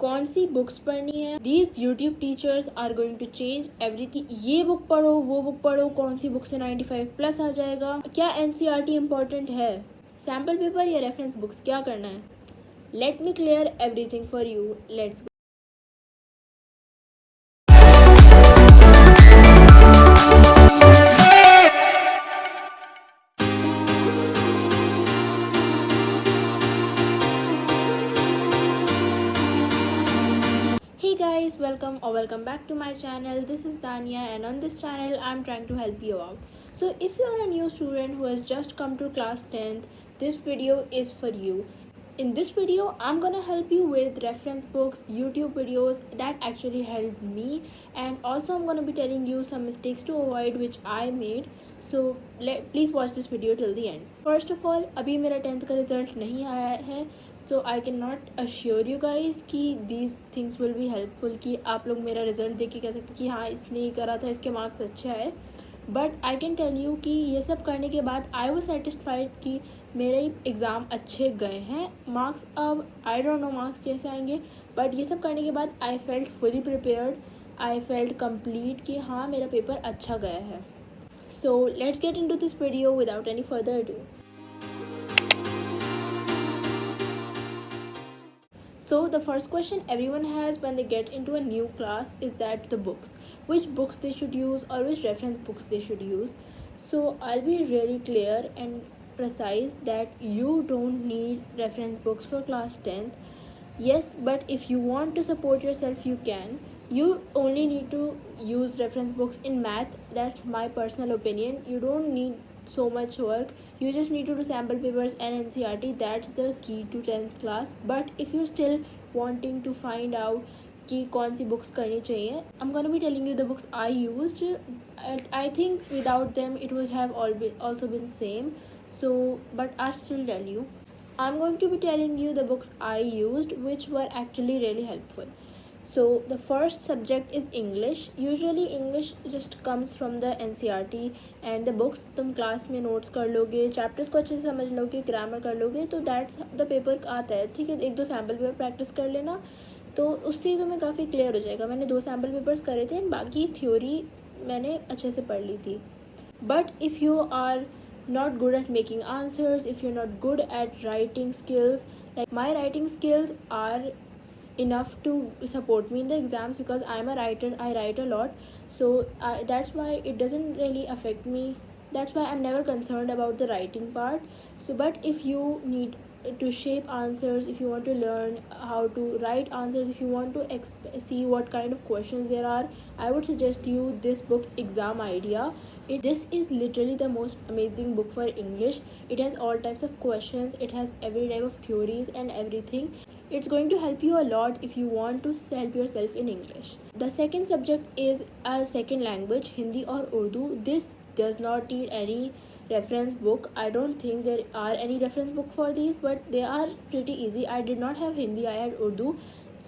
कौन सी बुक्स पढ़नी है। These YouTube teachers are going to change everything. ये बुक पढ़ो, वो बुक पढ़ो, कौन सी बुक से 95+ आ जाएगा, क्या एनसीईआरटी इम्पोर्टेंट है, सैम्पल पेपर या रेफरेंस बुक्स, क्या करना है। Let me clear everything for you. Let's Hey guys, welcome back to my channel. This is Dania and on this channel I'm trying to help you out. So if you are a new student who has just come to class 10th, this video is for you. In this video I'm gonna help you with reference books, YouTube videos that actually helped me, and also I'm gonna be telling you some mistakes to avoid which I made. So please watch this video till the end. First of all, अभी मेरा 10th का result नहीं आया है, so I can not assure you guys कि these things will be helpful, कि आप लोग मेरा रिजल्ट देख के कह सकते कि हाँ इसने ही करा था, इसके मार्क्स अच्छे आए। But I can tell you कि ये सब करने के बाद आई वॉज सेटिस्फाइड कि मेरे एग्ज़ाम अच्छे गए हैं। मार्क्स अब आई डोंट नो मार्क्स कैसे आएंगे, बट ये सब करने के बाद I felt fully prepared, I felt complete कि हाँ मेरा पेपर अच्छा गया है। So let's get into this video without any further ado. So the first question everyone has when they get into a new class is that the books, which books they should use or which reference books they should use. So I'll be really clear and precise that you don't need reference books for class 10th. Yes, but if you want to support yourself you can. You only need to use reference books in maths. That's my personal opinion. You don't need so much work. You just need to do sample papers and NCERT. That's the key to 10th class. But if you're still wanting to find out कि कौन सी books करनी चाहिए, I'm gonna be telling you the books I used. I think without them it would have also been same. So but I'll still tell you. I'm going to be telling you the books I used which were actually really helpful. So the first subject is English. Usually English just comes from the NCERT and the books तुम class में notes कर लोगे, chapters को अच्छे से समझ लोगे, grammar कर लोगे, तो दैट्स द पेपर आता है। ठीक है, एक दो सैम्पल पेपर प्रैक्टिस कर लेना तो उससे तुम्हें काफ़ी क्लियर हो जाएगा। मैंने 2 सैम्पल पेपर्स करे थे, बाकी थ्योरी मैंने अच्छे से पढ़ ली थी। But if you are not good at making answers, if you're not good at writing skills, like my writing skills are enough to support me in the exams because I'm a writer, I write a lot. So that's why it doesn't really affect me. That's why I'm never concerned about the writing part. So but if you need to shape answers, if you want to learn how to write answers, if you want to see what kind of questions there are, I would suggest you this book, Exam Idea. This is literally the most amazing book for English. It has all types of questions, it has every type of theories and everything. It's going to help you a lot if you want to help yourself in English. The second subject is a second language, Hindi or Urdu. This does not need any reference book. I don't think there are any reference book for these, but they are pretty easy. I did not have Hindi, I had Urdu.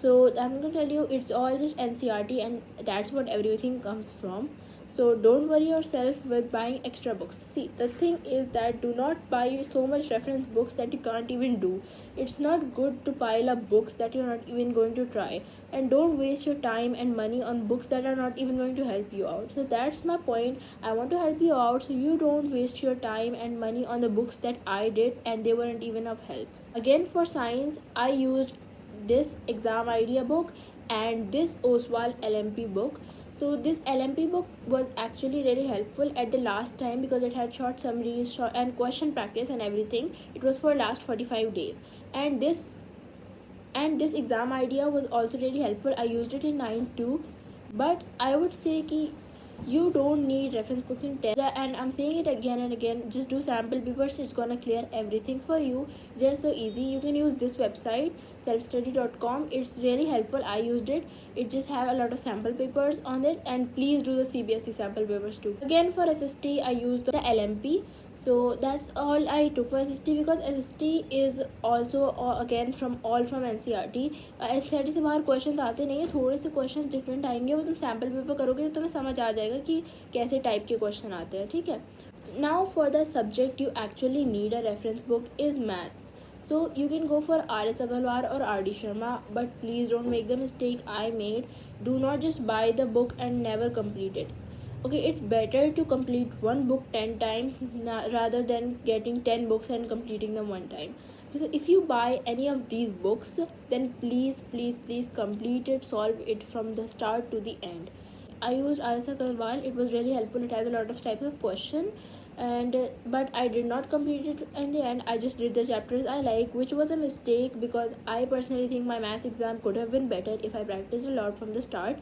So I'm going to tell you it's all just NCERT and that's what everything comes from. So don't worry yourself with buying extra books. See, the thing is that do not buy so much reference books that you can't even do. It's not good to pile up books that you're not even going to try, and don't waste your time and money on books that are not even going to help you out. So that's my point. I want to help you out so you don't waste your time and money on the books that I did and they weren't even of help. Again, for science I used this Exam Idea book and this Oswald LMP book. So this LMP book was actually really helpful at the last time because it had short summaries, short and question practice and everything. It was for last 45 days. And this Exam Idea was also really helpful. I used it in 9 too. But I would say ki you don't need reference books in 10th. Yeah, and I'm saying it again and again, just do sample papers. It's gonna clear everything for you. They're so easy. You can use this website, selfstudy.com. It's really helpful. I used it. It just have a lot of sample papers on it, and please do the CBSE sample papers too. Again, for SST I used the LMP. So that's all I took for SST because SST is also again from NCERT. NCERT से बाहर question आते नहीं है, थोड़े से question different आएंगे, वो तुम सैम्पल पेपर करोगे तो तुम्हें समझ आ जाएगा कि कैसे टाइप के क्वेश्चन आते हैं। ठीक है, now for the subject you actually need a reference book is maths. So you can go for R.S. Agarwal or R.D. Sharma, but please don't make the mistake I made. Do not just buy the book and never complete it. Okay, it's better to complete one book 10 times rather than getting 10 books and completing them one time. So if you buy any of these books, then please complete it, solve it from the start to the end. I used R.S. Agarwal. It was really helpful. It has a lot of types of question, and but I did not complete it in the end. I just did the chapters I like, which was a mistake because I personally think my maths exam could have been better if I practiced a lot from the start.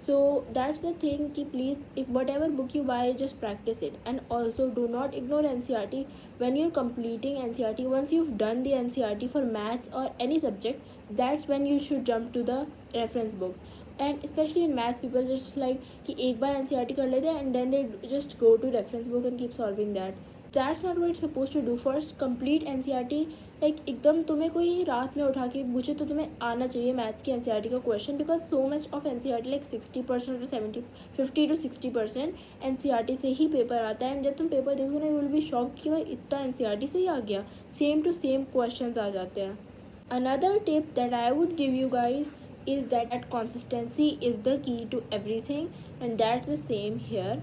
So that's the thing ki please, if whatever book you buy, just practice it. And also do not ignore NCERT when you're completing NCERT. Once you've done the NCERT for maths or any subject, that's when you should jump to the reference books. And especially in maths, people just like कि एक बार NCERT कर लेते हैं and then they just go to reference book and keep solving that. That's not what it's supposed to do. First complete NCERT. Like एकदम तुम्हें कोई रात में उठा के पूछे तो तुम्हें आना चाहिए मैथ्स की NCERT का question, because so much of NCERT like 60% to 50 to 60% NCERT से ही पेपर आता है. एंड जब तुम पेपर देखो ना, यू विल बी शॉक कि भाई इतना NCERT से ही आ गया. सेम टू सेम क्वेश्चन आ जाते हैं. Another tip that I would give you guys is that consistency is the key to everything, and that's the same here.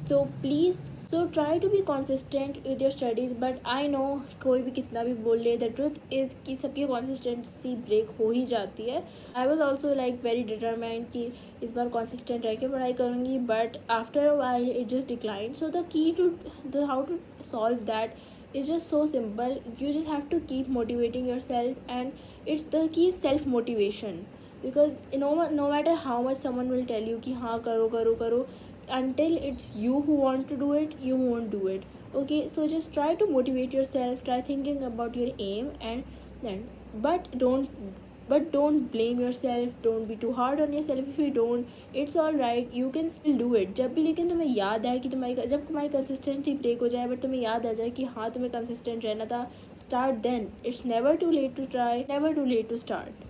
So please, so try to be consistent with your studies. But I know कोई भी कितना भी बोल ले, the truth is कि सबकी consistency break हो ही जाती है. I was also like very determined कि इस बार consistent रह के पढ़ाई करूँगी, but after a while it just declined. So the key to the how to solve that is just so simple. You just have to keep motivating yourself, and it's the key is self motivation. Because no matter how much someone will tell you कि हाँ करो करो करो, until it's you who want to do it, you won't do it. Okay, so just try to motivate yourself, try thinking about your aim, and then but don't blame yourself. Don't be too hard on yourself if you don't. It's all right, you can still do it. जब भी लेकिन तुम्हें याद आए कि तुम्हारी जब तुम्हारी कंसिस्टेंसी ब्रेक हो जाए, बट तुम्हें याद आ जाए कि हाँ तुम्हें कंसिस्टेंट रहना था, start then. It's never too late to try, never too late to start.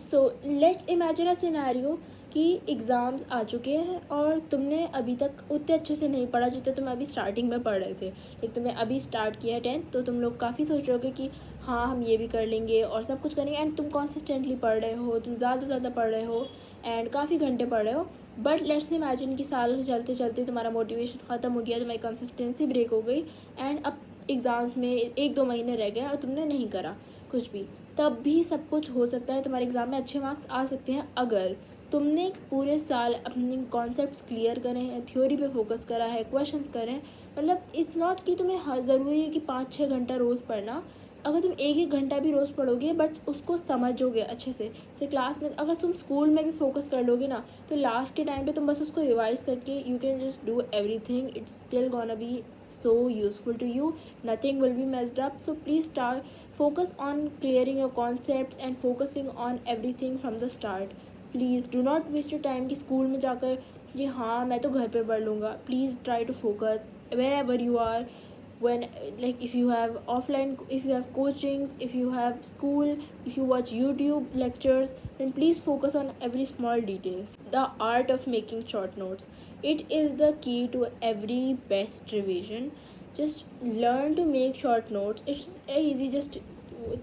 So let's imagine a scenario कि एग्ज़ाम्स आ चुके हैं और तुमने अभी तक उतने अच्छे से नहीं पढ़ा जितने तुम अभी स्टार्टिंग में पढ़ रहे थे. एक तुमने अभी स्टार्ट किया है 10th, तो तुम लोग काफ़ी सोच रहे होगे कि हाँ हम ये भी कर लेंगे और सब कुछ करेंगे. एंड तुम कॉन्सिस्टेंटली पढ़ रहे हो, तुम ज़्यादा से ज़्यादा पढ़ रहे हो एंड काफ़ी घंटे पढ़ रहे हो. बट लेट्स इमेजिन कि साल चलते चलते तुम्हारा मोटिवेशन ख़त्म हो गया, तुम्हारी कंसिस्टेंसी ब्रेक हो गई, एंड अब एग्ज़ाम्स में 1-2 महीने रह गए और तुमने नहीं करा कुछ भी. तब भी सब कुछ हो सकता है, तुम्हारे एग्ज़ाम में अच्छे मार्क्स आ सकते हैं अगर तुमने पूरे साल अपने कॉन्सेप्ट्स क्लियर करे हैं, थ्योरी पे फोकस करा है, क्वेश्चंस करें. मतलब इट्स नॉट कि तुम्हें हर ज़रूरी है कि 5-6 घंटा रोज़ पढ़ना. अगर तुम 1-1 घंटा भी रोज़ पढ़ोगे बट उसको समझोगे अच्छे से क्लास में, अगर तुम स्कूल में भी फोकस कर लोगे ना, तो लास्ट के टाइम पे तुम बस उसको रिवाइज करके you can just do everything. It's still gonna be so useful to you. Nothing will be messed up. So please focus on clearing your concepts and focusing on everything from the start. Please do not waste your time कि school में जाकर कि हाँ मैं तो घर पे पढ़ लूँगा. Please try to focus wherever you are. When like if you have offline, if you have coachings, if you have school, if you watch YouTube lectures, then please focus on every small detail. The art of making short notes, it is the key to every best revision. Just learn to make short notes. It's easy. just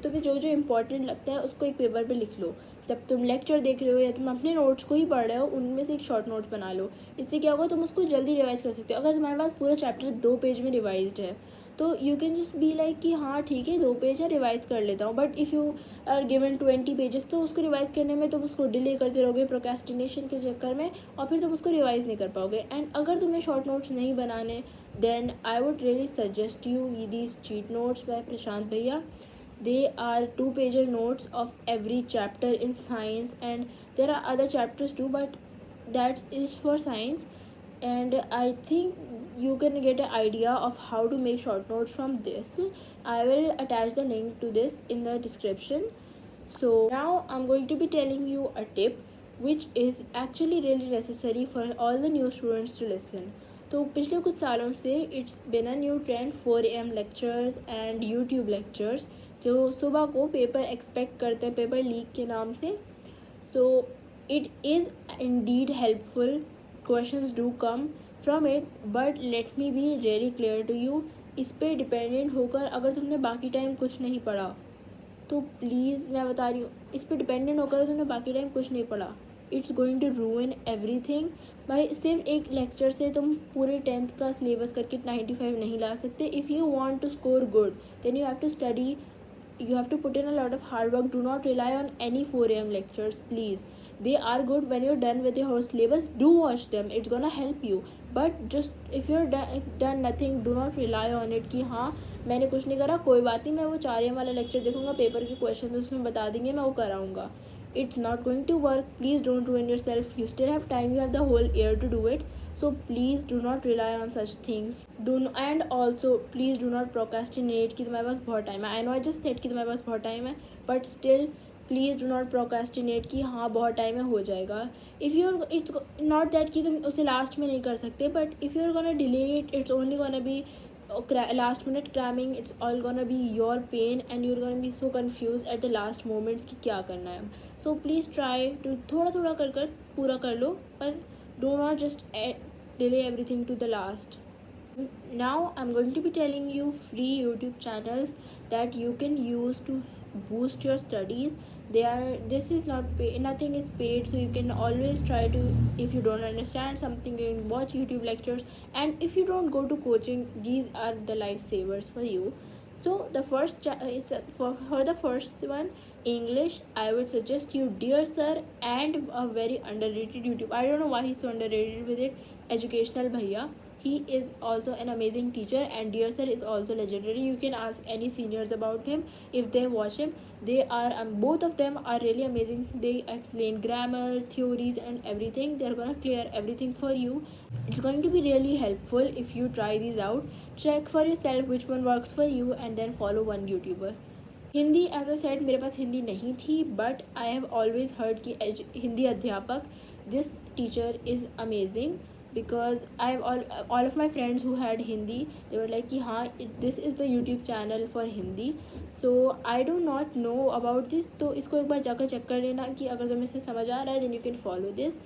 तुम्हें जो जो important लगता है उसको एक paper पे लिख लो. जब तुम लेक्चर देख रहे हो या तुम अपने नोट्स को ही पढ़ रहे हो, उनमें से एक शॉर्ट नोट्स बना लो. इससे क्या होगा, तुम उसको जल्दी रिवाइज़ कर सकते हो. अगर तुम्हारे पास पूरा चैप्टर 2 पेज में रिवाइज्ड है तो you can just be like कि हाँ ठीक है 2 पेज है, रिवाइज़ कर लेता हूँ. But if you are given 20 pages, तो उसको रिवाइज़ करने में तुम उसको डिले करते रहोगे प्रोक्रेस्टिनेशन के चक्कर में, और फिर तुम उसको रिवाइज़ नहीं कर पाओगे. एंड अगर तुम्हें शॉर्ट नोट्स नहीं बनाने, then I would really suggest you these cheat notes by Prashant भैया. They are 2-pager notes of every chapter in science, and there are other chapters too, but that's it's for science. And I think you can get an idea of how to make short notes from this. I will attach the link to this in the description. So now I'm going to be telling you a tip which is actually really necessary for all the new students to listen. तो पिछले कुछ सालों से it's been a new trend 4 AM lectures and YouTube lectures, जो सुबह को paper expect करते हैं पेपर लीक के नाम से. So it is Indeed helpful. Questions do come from it, but let me be really clear to you, इस पे डिपेंडेंट होकर अगर तुमने बाकी टाइम कुछ नहीं पढ़ा तो प्लीज़ मैं बता रही हूँ, इस पर डिपेंडेंट होकर तुमने बाकी टाइम कुछ नहीं पढ़ा, it's going to ruin everything. भाई सिर्फ एक लेक्चर से तुम पूरे 10th का सिलेबस करके 95 नहीं ला सकते। If you want to score good then you have to study, you have to put in a lot of hard work. Do not rely on any 4 a.m. lectures, please. They are good when you're done with your whole syllabus. Do watch them, it's gonna help you. But just if you're done nothing, do not rely on it कि हाँ मैंने कुछ नहीं करा, कोई बात नहीं, मैं वो 4 AM वाला लेक्चर देखूंगा, पेपर के क्वेश्चन उसमें बता देंगे, मैं वो कराऊंगा. It's not going to work. Please don't ruin yourself. You still have time, you have the whole year to do it. So please do not rely on such things. And also please do not procrastinate कि तुम्हारे पास बहुत time है. I know I just said कि तुम्हारे पास बहुत time है, but still please do not procrastinate कि हाँ बहुत टाइम है हो जाएगा. If you it's not that कि तुम उसे लास्ट में नहीं कर सकते, but if you are gonna delay it, it's only gonna be last minute cramming. It's all gonna be your pain and you're gonna be so confused at the last moments कि क्या करना है. So please try to थोड़ा थोड़ा कर पूरा कर लो, पर do not just delay everything to the last. Now I'm going to be telling you free YouTube channels that you can use to boost your studies. This is not nothing is paid, so you can always try to, if you don't understand something, you can watch YouTube lectures, and if you don't go to coaching, these are the lifesavers for you. So the first for the first one, English, I would suggest you Dear Sir and a very underrated YouTube. I don't know why he's so underrated with it, Educational Bhaiya. He is also an amazing teacher, and Dear Sir is also legendary. You can ask any seniors about him if they watch him. They are both of them are really amazing. They explain grammar, theories and everything. They're gonna clear everything for you. It's going to be really helpful if you try these out. Check for yourself which one works for you and then follow one YouTuber. Hindi, as I said, मेरे पास हिंदी नहीं थी, but I have always heard कि हिंदी अध्यापक, this teacher is amazing, because I have all of my friends who had Hindi, they were like कि हाँ this is the YouTube channel for Hindi. So I do not know about this, तो इसको एक बार जाकर check कर लेना कि अगर तुम्हें इससे समझ आ रहा है then you can follow this.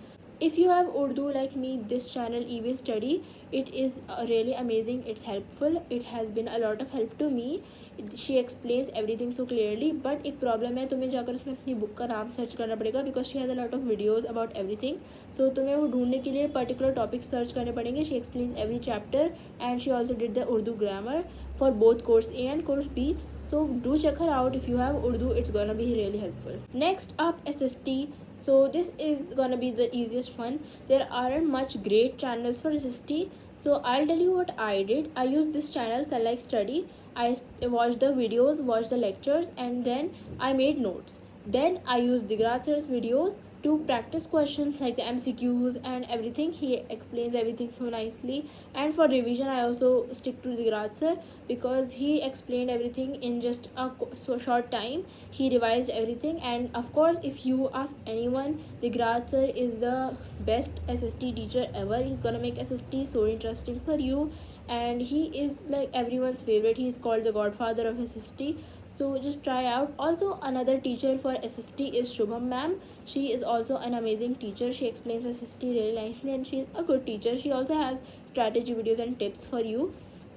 If you have Urdu like me, this channel EV Study, it is really amazing. It's helpful. It has been a lot of help to me. She explains everything so clearly. But एक problem है, तुम्हें जाकर उसमें अपनी book का नाम search करना पड़ेगा, because she has a lot of videos about everything. So तुम्हें वो ढूंढने के लिए particular topics सर्च करने पड़ेंगे. She explains every chapter and she also did the Urdu grammar for both course A and course B. So do check her out if you have Urdu. It's gonna be really helpful. Next up, SST. So this is gonna be the easiest one. There aren't much great channels for SST, so I'll tell you what I did. I used this channel, Sunlight Study. I watched the videos, watched the lectures, and then I made notes. Then I used Digrat sir's videos to practice questions like the MCQs and everything. He explains everything so nicely. And for revision, I also stick to Digrat sir, because he explained everything in just a so short time. He revised everything, and of course, if you ask anyone, Digrat sir is the best SST teacher ever. He's gonna make SST so interesting for you, and he is like everyone's favorite. He is called the godfather of SST. So just try out. Also, another teacher for SST is Shubham ma'am. She is also an amazing teacher. She explains SST really nicely, and she is a good teacher. She also has strategy videos and tips for you.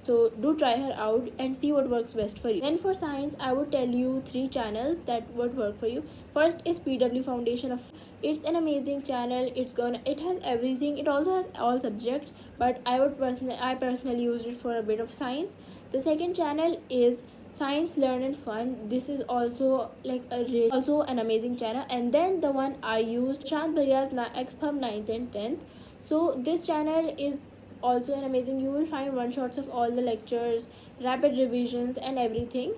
So do try her out and see what works best for you. Then for science, I would tell you 3 channels that would work for you. First is PW Foundation of. It's an amazing channel. It has everything. It also has all subjects, but I personally used it for a bit of science. The second channel is Science Learn and Fun. This is also like also an amazing channel. And then the one I used, Shant Bhaiya's Expub 9th and 10th. So this channel is also an amazing. You will find one shots of all the lectures, rapid revisions and everything.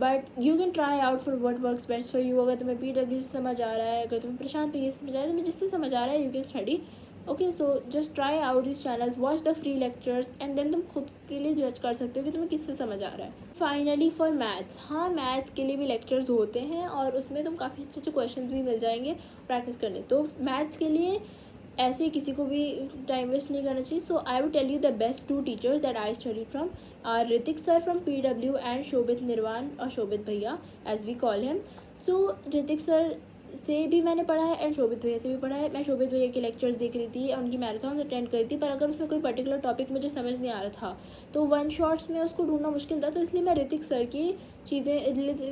But you can try out for what works best for you. अगर तुम्हें PW से समझ आ रहा है, अगर तुम्हें प्रशांत भैया से समझ आ रहा है, तुम्हें जिससे समझ आ रहा है, you can study. Okay, so just try out these channels, watch the free lectures, and then तुम खुद के लिए जज कर सकते हो कि तुम्हें किससे समझ आ रहा है. फाइनली फॉर मैथ्स, हाँ मैथ्स के लिए भी लेक्चर्स होते हैं और उसमें तुम काफ़ी अच्छे अच्छे क्वेश्चन भी मिल जाएंगे प्रैक्टिस करने. तो मैथ्स के लिए ऐसे किसी को भी टाइम वेस्ट नहीं करना चाहिए. So I will tell you the best 2 teachers that I studied from are Ritik sir from PW and Shobhit Nirvan, और शोभित भैया as we call him. So Ritik sir से भी मैंने पढ़ा है एंड शोभित भैया से भी पढ़ा है। मैं शोभित भैया के लेक्चर्स देख रही थी, उनकी मैराथन अटेंड करी थी, पर अगर उसमें कोई पर्टिकुलर टॉपिक मुझे समझ नहीं आ रहा था तो वन शॉट्स में उसको ढूंढना मुश्किल था, तो इसलिए मैं ऋतिक सर की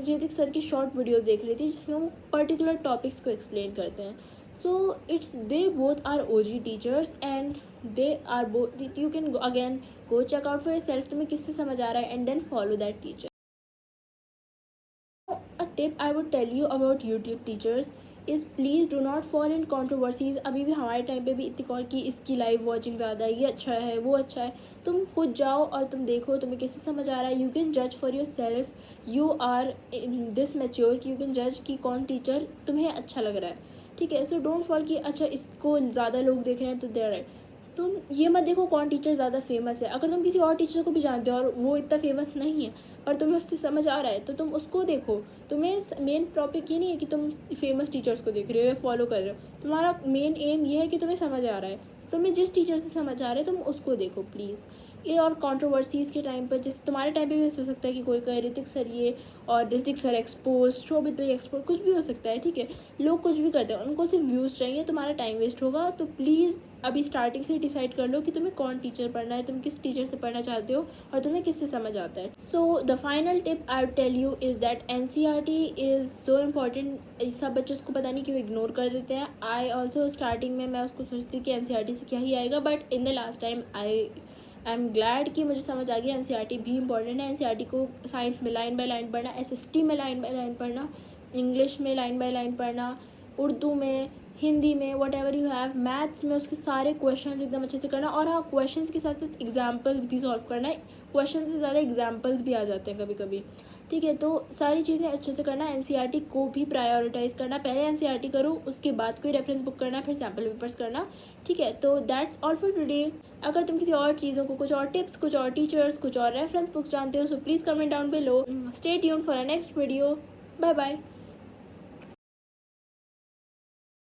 ऋतिक सर की शॉर्ट वीडियोज़ देख रही थी जिसमें वो पर्टिकुलर टॉपिक्स को एक्सप्लेन करते हैं। So it's they both are OG teachers and they are both, you can again go check out for yourself तुम्हें किससे समझ आ रहा है, and then follow that teacher. A tip I would tell you about YouTube teachers is please do not fall in controversies. अभी भी हमारे time पे भी इतनी कॉल की इसकी लाइव वॉचिंग ज़्यादा है, ये अच्छा है वो अच्छा है, तुम खुद जाओ और तुम देखो तुम्हें किससे समझ आ रहा है। यू कैन जज for yourself, you are this mature कि यू कैन जज कि कौन टीचर तुम्हें अच्छा लग रहा है, ठीक है। सो डोंट फॉल कि अच्छा इसको ज़्यादा लोग देख रहे हैं तो देयर राइट। तुम ये मत देखो कौन टीचर ज़्यादा फेमस है, अगर तुम किसी और टीचर को भी जानते हो और वो इतना फेमस नहीं है और तुम्हें उससे समझ आ रहा है तो तुम उसको देखो। तुम्हें मेन टॉपिक ये नहीं है कि तुम फेमस टीचर्स को देख रहे हो या फॉलो कर रहे हो, तुम्हारा मेन एम ये है कि तुम्हें समझ आ रहा है, तुम्हें जिस टीचर से समझ आ रहा है तुम उसको देखो प्लीज़। ये और कंट्रोवर्सीज़ के टाइम पर, जैसे तुम्हारे टाइम पे भी हो सकता है कि कोई कहे ऋतिक सर ये और ऋतिक सर एक्सपोज, शोभित भाई एक्सपोज, कुछ भी हो सकता है, ठीक है। लोग कुछ भी करते हैं, उनको सिर्फ व्यूज़ चाहिए, तुम्हारा टाइम वेस्ट होगा। तो प्लीज़ अभी स्टार्टिंग से डिसाइड कर लो कि तुम्हें कौन टीचर पढ़ना है, तुम किस टीचर से पढ़ना चाहते हो और तुम्हें किससे समझ आता है। So the final tip I would tell you is that NCERT is so important. सब बच्चों उसको पता नहीं क्यों इग्नोर कर देते हैं। आई ऑल्सो स्टार्टिंग में मैं उसको सोचती थी कि NCERT से क्या ही आएगा, but in the last time I am glad कि मुझे समझ आ गया NCERT भी इंपॉर्टेंट है। NCERT को साइंस में लाइन बाय लाइन पढ़ना, SST में लाइन बाय लाइन पढ़ना, इंग्लिश में लाइन बाय लाइन पढ़ना, उर्दू में, हिंदी में, what ever you have, maths में उसके सारे क्वेश्चंस एकदम अच्छे से करना। और हाँ, क्वेश्चंस के साथ साथ एग्जाम्पल्स भी सॉल्व करना है, क्वेश्चन से ज़्यादा एग्जाम्पल्स भी आ जाते हैं कभी कभी, ठीक है। तो सारी चीज़ें अच्छे से करना, NCERT को भी प्रायोरिटाइज़ करना, पहले NCERT करो उसके बाद कोई रेफरेंस बुक करना, फिर सैम्पल पेपर्स करना, ठीक है। तो दैट्स ऑल फॉर टुडे। अगर तुम किसी और चीज़ों को, कुछ और टिप्स, कुछ और टीचर्स, कुछ और रेफरेंस बुक्स जानते हो, so please comment down below. Stay tuned for a next video. Bye bye.